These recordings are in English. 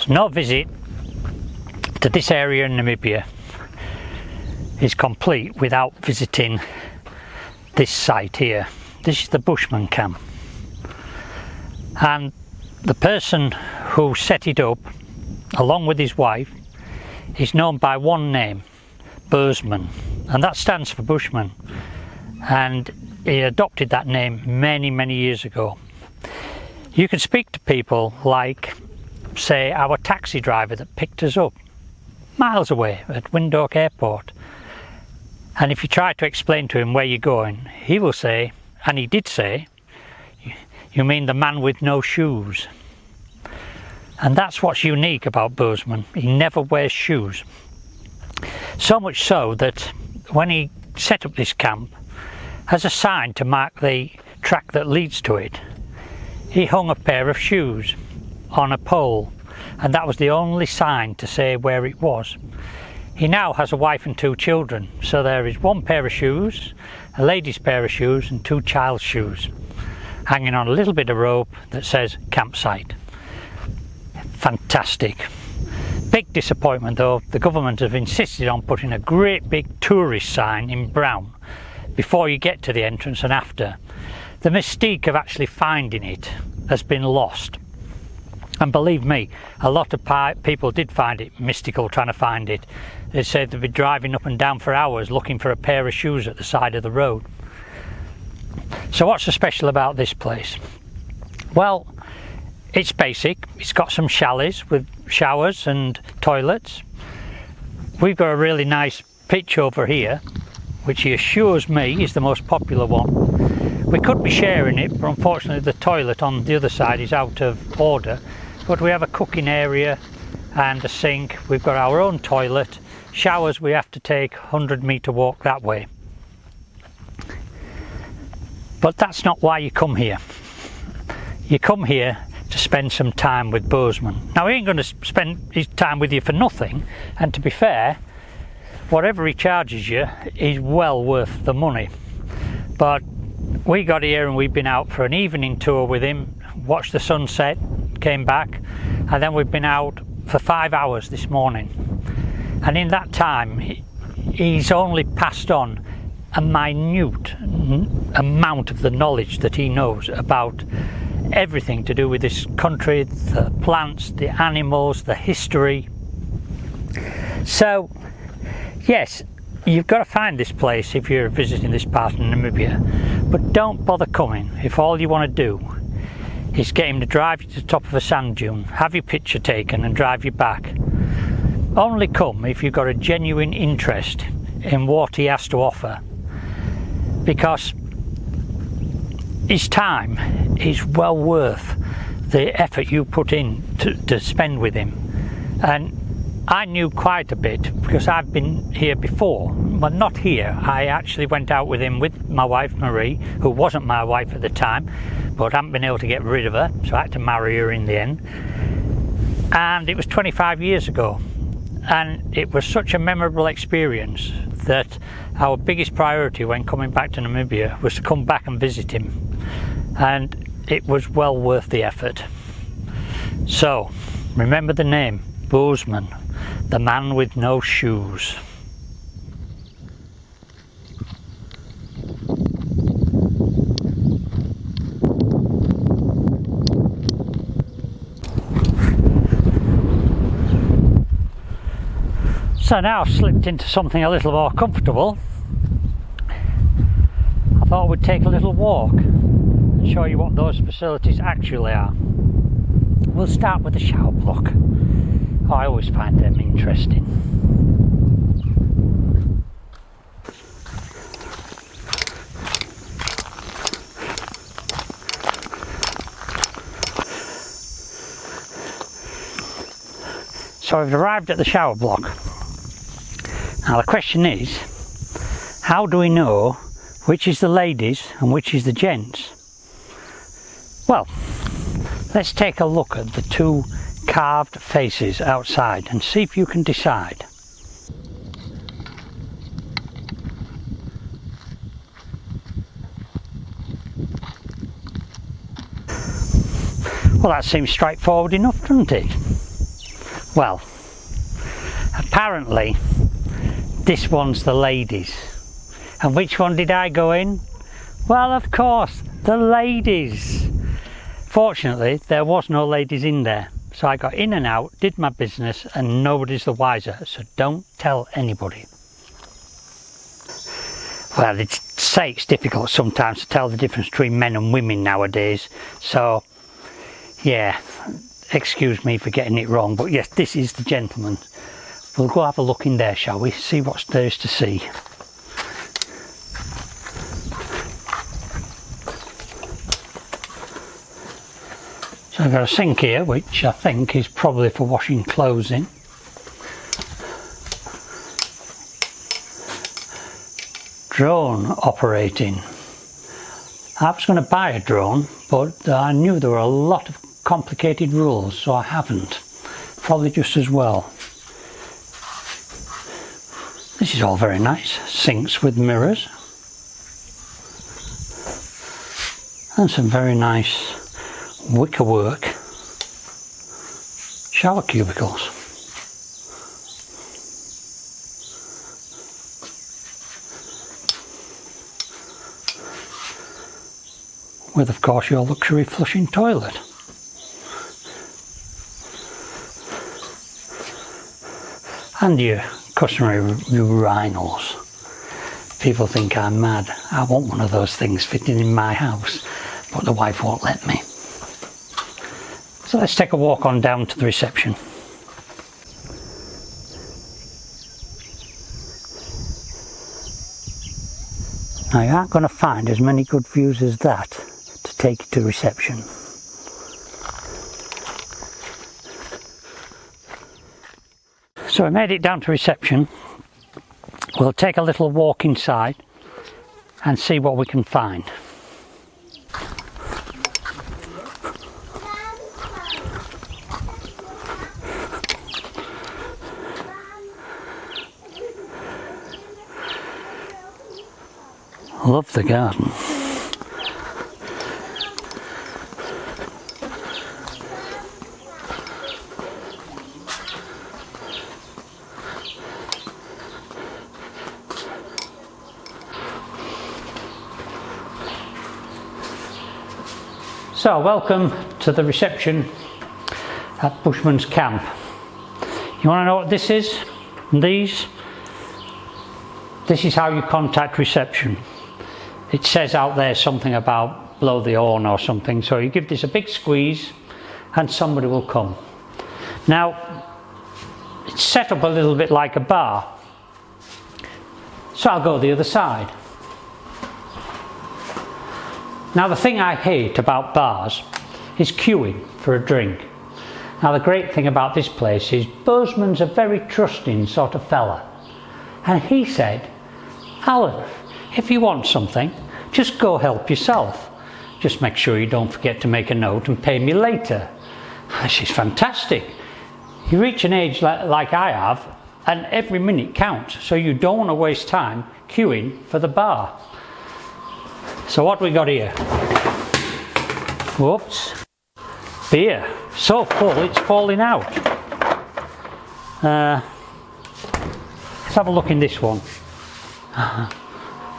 No visit to this area in Namibia is complete without visiting this site here. This is the Bushman camp, and the person who set it up along with his wife is known by one name, Bushman, and that stands for Bushman, and he adopted that name many years ago. You can speak to people like, say, our taxi driver that picked us up miles away at Windhoek Airport, and if you try to explain to him where you're going, he will say, and he did say, "You mean the man with no shoes?" And that's what's unique about Bushman. He never wears shoes. So much so that when he set up this camp, as a sign to mark the track that leads to it, he hung a pair of shoes on a pole, and that was the only sign to say where it was. He now has a wife and 2 children, so there is 1 pair of shoes, a lady's pair of shoes and 2 child's shoes, hanging on a little bit of rope that says campsite. Fantastic. Big disappointment though, the government have insisted on putting a great big tourist sign in brown before you get to the entrance and after. The mystique of actually finding it has been lost. And believe me, a lot of people did find it mystical trying to find it. They said they'd be driving up and down for hours looking for a pair of shoes at the side of the road. So what's so special about this place? Well, it's basic. It's got some chalets with showers and toilets. We've got a really nice pitch over here, which he assures me is the most popular one. We could be sharing it, but unfortunately the toilet on the other side is out of order. But we have a cooking area and a sink. We've got our own toilet. Showers, we have to take 100-meter walk that way. But that's not why you come here. You come here to spend some time with Bushman. Now, he ain't going to spend his time with you for nothing, and to be fair, whatever he charges you is well worth the money. But we got here and we've been out for an evening tour with him, watched the sunset, came back, and then we've been out for 5 hours this morning. And in that time, he's only passed on a minute amount of the knowledge that he knows about everything to do with this country, the plants, the animals, the history. So yes, you've got to find this place if you're visiting this part of Namibia, but don't bother coming if all you want to do is get him to drive you to the top of a sand dune, have your picture taken and drive you back. Only come if you've got a genuine interest in what he has to offer, because his time is well worth the effort you put in to spend with him. And I knew quite a bit because I've been here before. Well, not here. I actually went out with him with my wife Marie, who wasn't my wife at the time, but I haven't been able to get rid of her, so I had to marry her in the end. And it was 25 years ago, and it was such a memorable experience that our biggest priority when coming back to Namibia was to come back and visit him, and it was well worth the effort. So remember the name, Bushman, the man with no shoes. So now I've slipped into something a little more comfortable. I thought we'd take a little walk and show you what those facilities actually are. We'll start with the shower block. Oh, I always find them interesting. So we've arrived at the shower block. Now the question is, how do we know which is the ladies and which is the gents? Well, let's take a look at the 2 carved faces outside and see if you can decide. Well, that seems straightforward enough, doesn't it? Well, apparently this one's the ladies. And which one did I go in? Well, of course, the ladies. Fortunately, there was no ladies in there. So I got in and out, did my business, and nobody's the wiser. So don't tell anybody. Well, it's difficult sometimes to tell the difference between men and women nowadays. So, yeah, excuse me for getting it wrong. But yes, this is the gentleman. We'll go have a look in there, shall we? See what there is to see. So I've got a sink here, which I think is probably for washing clothes in. Drone operating. I was going to buy a drone, but I knew there were a lot of complicated rules, so I haven't. Probably just as well. This is all very nice. Sinks with mirrors. And some very nice wickerwork shower cubicles. With, of course, your luxury flushing toilet. And your customary urinals. People think I'm mad. I want one of those things fitting in my house, but the wife won't let me. So let's take a walk on down to the reception. Now you aren't going to find as many good views as that to take you to reception. So we made it down to reception. We'll take a little walk inside and see what we can find. Love the garden. So, welcome to the reception at Bushman's camp. You want to know what this is? This is how you contact reception. It says out there something about blow the horn or something, so you give this a big squeeze and somebody will come. Now, it's set up a little bit like a bar, so I'll go the other side. Now, the thing I hate about bars is queuing for a drink. Now, the great thing about this place is Bushman's a very trusting sort of fella, and he said, Alan, if you want something, just go help yourself. Just make sure you don't forget to make a note and pay me later. This is fantastic. You reach an age like I have, and every minute counts, so you don't want to waste time queuing for the bar. So what we got here? Whoops. Beer. So full it's falling out. Let's have a look in this one.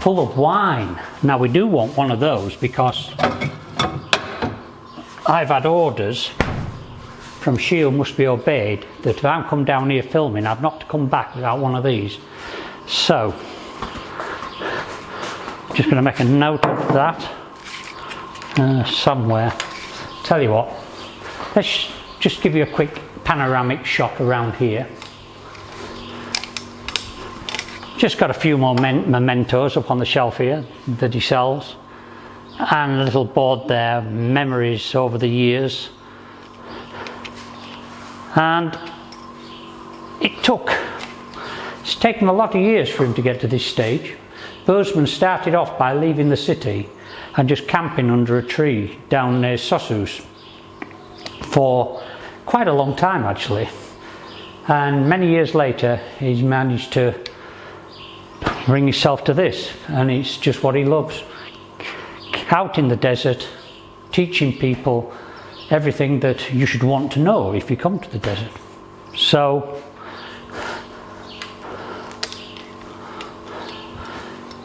Full of wine. Now we do want one of those because I've had orders from Shield Must Be Obeyed that if I'm come down here filming, I've not to come back without one of these. So just going to make a note of that somewhere. Tell you what, let's just give you a quick panoramic shot around here. Just got a few more mementos up on the shelf here that he sells, and a little board there, memories over the years. And it's taken a lot of years for him to get to this stage. Bushman started off by leaving the city and just camping under a tree down near Sossus for quite a long time actually, and many years later he's managed to bring himself to this, and it's just what he loves. Out in the desert, teaching people everything that you should want to know if you come to the desert. So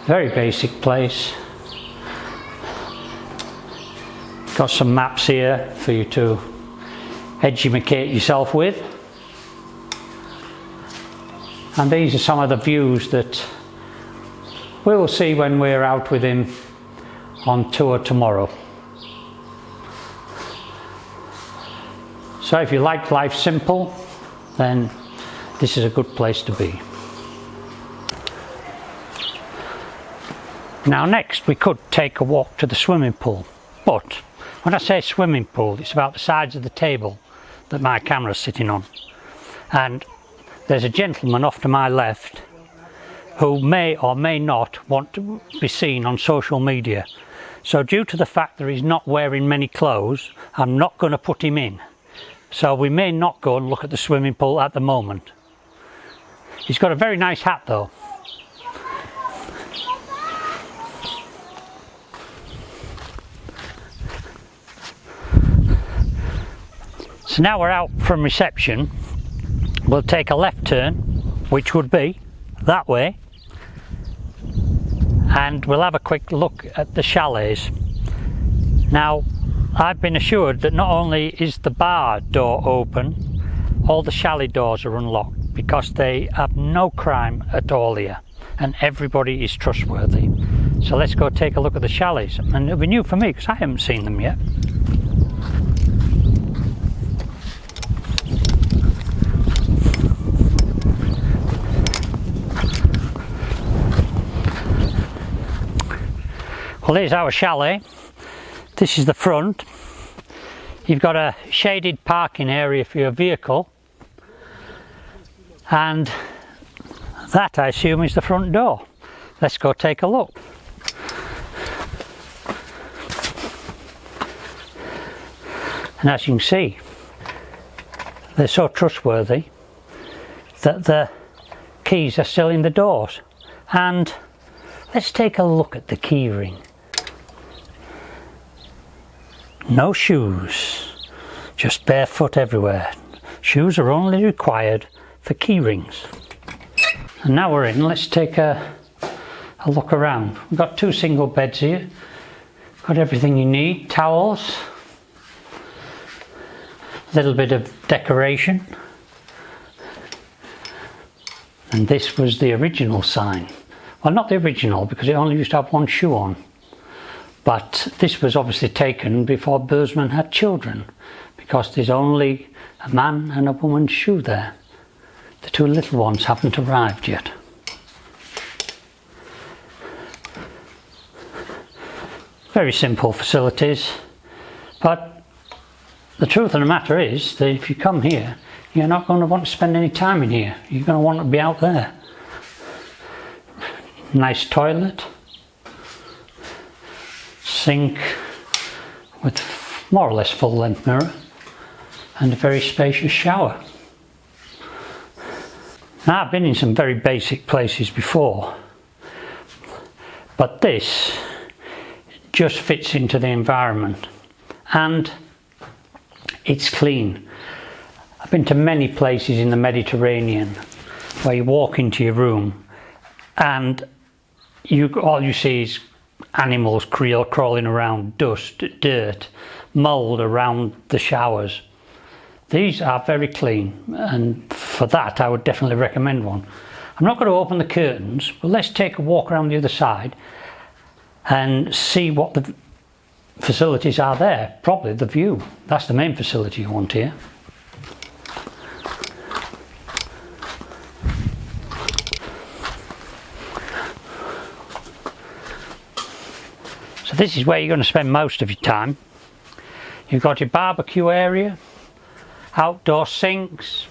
very basic place. Got some maps here for you to educate yourself with, and these are some of the views that we will see when we're out with him on tour tomorrow. So if you like life simple, then this is a good place to be. Now next we could take a walk to the swimming pool, but when I say swimming pool, it's about the size of the table that my camera's sitting on, and there's a gentleman off to my left who may or may not want to be seen on social media. So due to the fact that he's not wearing many clothes, I'm not going to put him in. So we may not go and look at the swimming pool at the moment. He's got a very nice hat though. So now we're out from reception, we'll take a left turn, which would be that way, and we'll have a quick look at the chalets. Now, I've been assured that not only is the bar door open, all the chalet doors are unlocked because they have no crime at all here and everybody is trustworthy. So let's go take a look at the chalets, and it'll be new for me because I haven't seen them yet. Well, here's our chalet. This is the front. You've got a shaded parking area for your vehicle, and that, I assume, is the front door. Let's go take a look. And as you can see, they're so trustworthy that the keys are still in the doors. And let's take a look at the key ring. No shoes, just barefoot everywhere. Shoes are only required for key rings. And now we're in, let's take a look around. We've got 2 single beds here. Got everything you need, towels, a little bit of decoration. And this was the original sign. Well, not the original, because it only used to have 1 shoe on. But this was obviously taken before Bushman had children, because there's only a man and a woman's shoe there. The 2 little ones haven't arrived yet. Very simple facilities, but the truth of the matter is that if you come here, you're not going to want to spend any time in here. You're going to want to be out there. Nice toilet, sink with more or less full length mirror, and a very spacious shower. Now, I've been in some very basic places before, but this just fits into the environment and it's clean. I've been to many places in the Mediterranean where you walk into your room and all you see is animals crawling around, dust, dirt, mould around the showers. These are very clean, and for that I would definitely recommend one. I'm not going to open the curtains, but let's take a walk around the other side and see what the facilities are there. Probably the view. That's the main facility you want here. So this is where you're going to spend most of your time. You've got your barbecue area, outdoor sinks,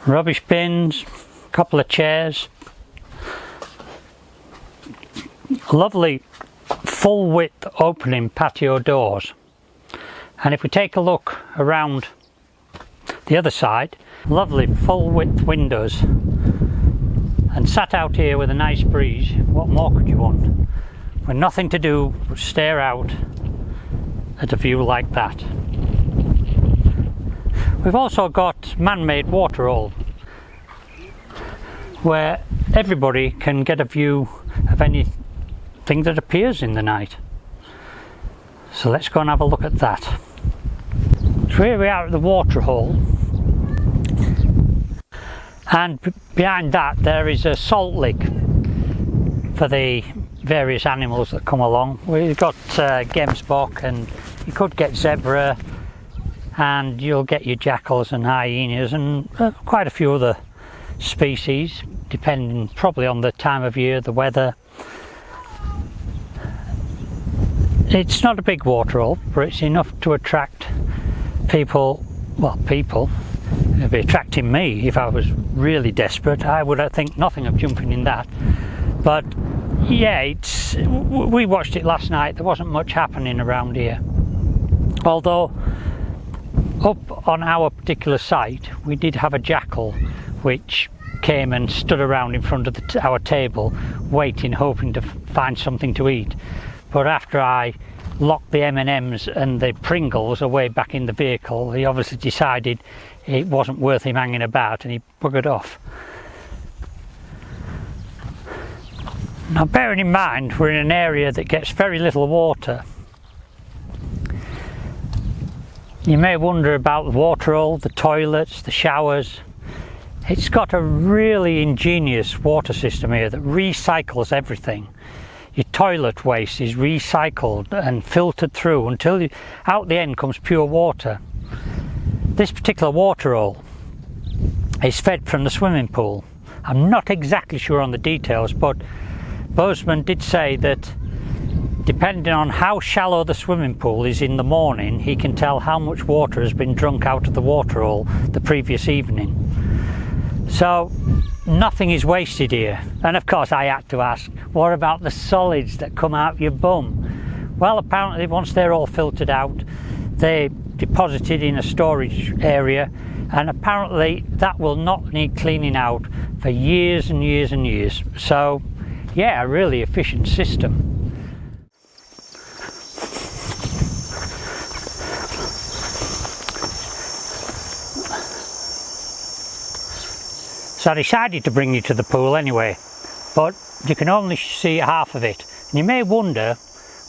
rubbish bins, a couple of chairs, lovely full width opening patio doors. And if we take a look around the other side, lovely full width windows, and sat out here with a nice breeze, what more could you want? With nothing to do but stare out at a view like that. We've also got man-made waterhole where everybody can get a view of anything that appears in the night. So let's go and have a look at that. So here we are at the waterhole, and behind that there is a salt lick for the various animals that come along. We've got gemsbok, and you could get zebra, and you'll get your jackals and hyenas and quite a few other species, depending probably on the time of year, the weather. It's not a big waterhole, but it's enough to attract people. Well, people, it'd be attracting me if I was really desperate. I would think nothing of jumping in that. But yeah, we watched it last night. There wasn't much happening around here. Although up on our particular site we did have a jackal which came and stood around in front of our table waiting, hoping to find something to eat. But after I locked the M&Ms and the Pringles away back in the vehicle, he obviously decided it wasn't worth him hanging about, and he buggered off. Now, bearing in mind we're in an area that gets very little water, you may wonder about the waterhole, the toilets, the showers. It's got a really ingenious water system here that recycles everything. Your toilet waste is recycled and filtered through until out the end comes pure water. This particular waterhole is fed from the swimming pool. I'm not exactly sure on the details, but Bushman did say that depending on how shallow the swimming pool is in the morning, he can tell how much water has been drunk out of the waterhole the previous evening. So nothing is wasted here. And of course I had to ask, what about the solids that come out your bum? Well, apparently once they're all filtered out, they're deposited in a storage area, and apparently that will not need cleaning out for years and years and years. So yeah, a really efficient system. So I decided to bring you to the pool anyway, but you can only see half of it. And you may wonder,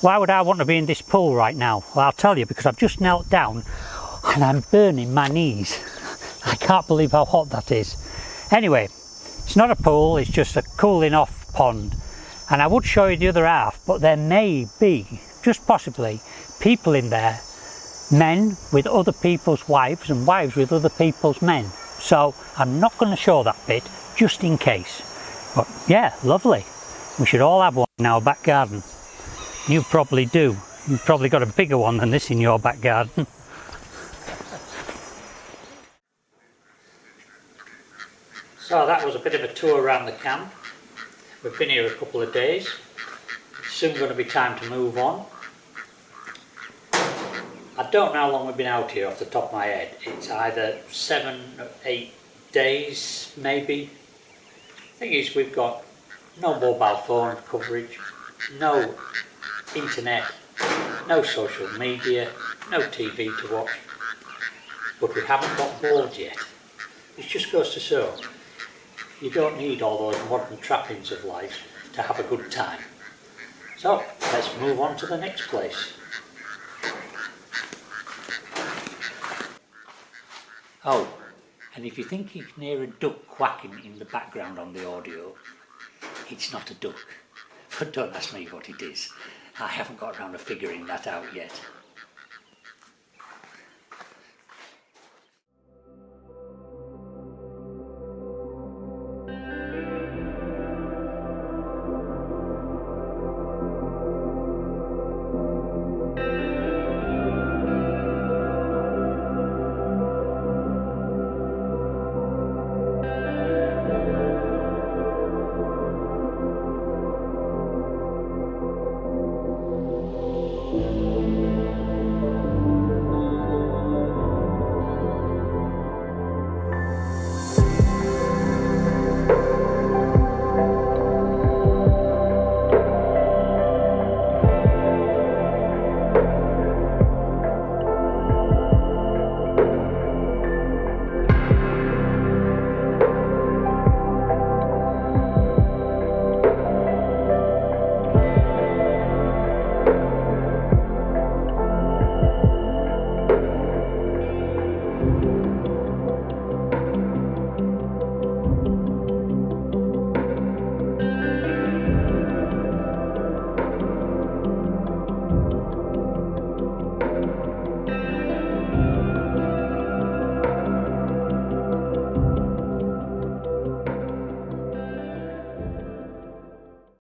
why would I want to be in this pool right now? Well, I'll tell you, because I've just knelt down and I'm burning my knees. I can't believe how hot that is. Anyway, it's not a pool, it's just a cooling off pond. And I would show you the other half, but there may be, just possibly, people in there, men with other people's wives and wives with other people's men. So I'm not going to show that bit, just in case. But yeah, lovely. We should all have one in our back garden. You probably do. You've probably got a bigger one than this in your back garden. So that was a bit of a tour around the camp. We've been here a couple of days. It's soon going to be time to move on. I don't know how long we've been out here off the top of my head. It's either 7 or 8 days, maybe. Thing is, we've got no mobile phone coverage, no internet, no social media, no TV to watch. But we haven't got bored yet. It just goes to show, you don't need all those modern trappings of life to have a good time. So, let's move on to the next place. Oh, and if you think you can hear a duck quacking in the background on the audio, it's not a duck. But don't ask me what it is. I haven't got around to figuring that out yet.